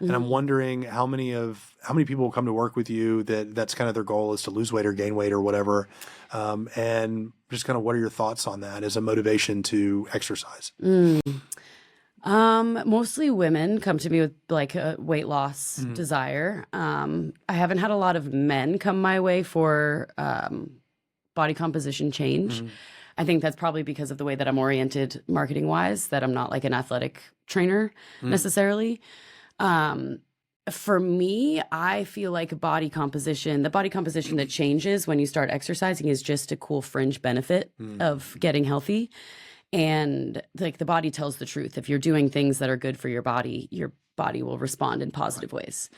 And I'm wondering how many people come to work with you that's kind of their goal is to lose weight or gain weight or whatever. And just kind of what are your thoughts on that as a motivation to exercise? Mostly women come to me with like a weight loss desire. I haven't had a lot of men come my way for body composition change. I think that's probably because of the way that I'm oriented marketing wise, that I'm not like an athletic trainer necessarily. For me, I feel like the body composition that changes when you start exercising is just a cool fringe benefit of getting healthy. And like the body tells the truth. If you're doing things that are good for your body will respond in positive ways.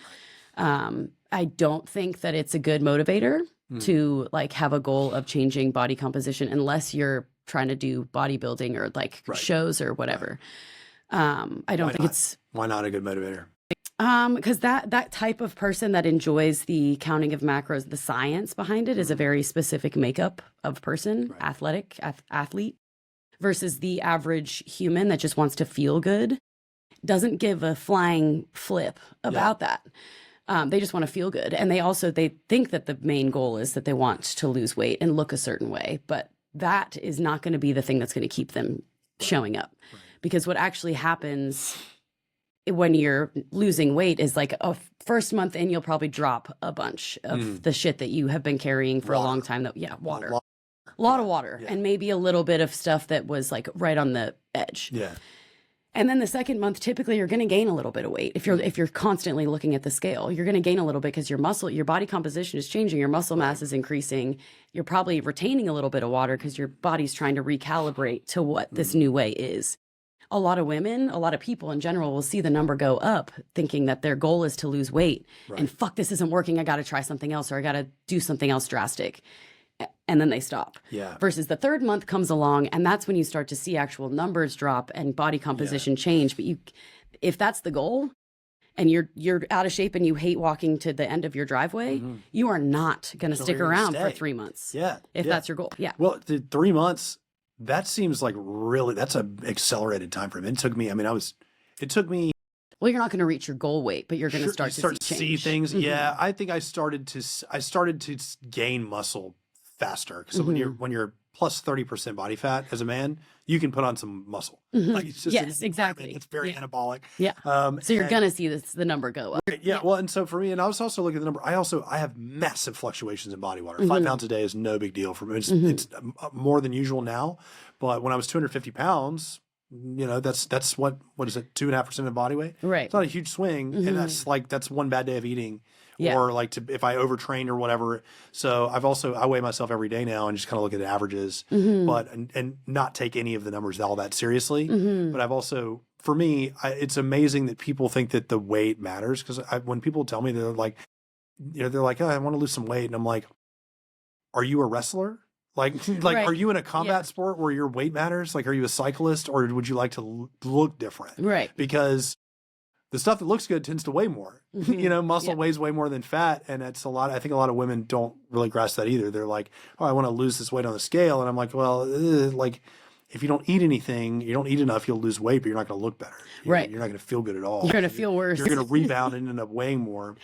I don't think that it's a good motivator to like have a goal of changing body composition unless you're trying to do bodybuilding or like shows or whatever. I don't think it's why not a good motivator? Because that type of person that enjoys the counting of macros, the science behind it is a very specific makeup of person, athlete, versus the average human that just wants to feel good, doesn't give a flying flip about that. They just want to feel good. And they think that the main goal is that they want to lose weight and look a certain way, but that is not going to be the thing that's going to keep them showing up. Because what actually happens when you're losing weight is like a first month in, you'll probably drop a bunch of the shit that you have been carrying for a long time. Water. A lot of water and maybe a little bit of stuff that was like right on the edge. Yeah. And then the second month, typically you're going to gain a little bit of weight. If you're constantly looking at the scale, you're going to gain a little bit because your body composition is changing. Your muscle mass is increasing. You're probably retaining a little bit of water because your body's trying to recalibrate to what this new way is. A lot of women, a lot of people in general will see the number go up thinking that their goal is to lose weight and fuck, this isn't working. I got to try something else or I got to do something else drastic. And then they stop. Yeah. Versus the third month comes along and that's when you start to see actual numbers drop and body composition change. But if that's the goal and you're out of shape and you hate walking to the end of your driveway, you are not going to stick around for 3 months. Yeah. If that's your goal. Yeah. Well, the 3 months, that seems like that's an accelerated time frame. It took me, well, you're not going to reach your goal weight, but you're going to start to see things. Yeah. I think I started to gain muscle faster. So when you're plus 30% body fat as a man, you can put on some muscle. Like it's just exactly. It's very anabolic. Yeah. So you're gonna see the number go up. Yeah. Well, and so for me, and I was also looking at the number. I have massive fluctuations in body water. 5 pounds a day is no big deal for me. It's more than usual now. But when I was 250 pounds, that's what is it? 2.5% of body weight. Right. It's not a huge swing, and that's one bad day of eating. Yeah. Or like if I overtrain or whatever. So I weigh myself every day now and just kind of look at the averages, but and not take any of the numbers all that seriously. But I've also, for me, it's amazing that people think that the weight matters because when people tell me they're like, oh, I want to lose some weight, and I'm like, are you a wrestler? Like, are you in a combat sport where your weight matters? Like, are you a cyclist or would you like to look different? Right. Because the stuff that looks good tends to weigh more. Muscle weighs way more than fat. And it's a lot. I think a lot of women don't really grasp that either. They're like, oh, I want to lose this weight on the scale. And I'm like, well, if you don't eat anything, you don't eat enough, you'll lose weight, but you're not going to look better. You're not going to feel good at all. You're going to feel worse. You're going to rebound and end up weighing more.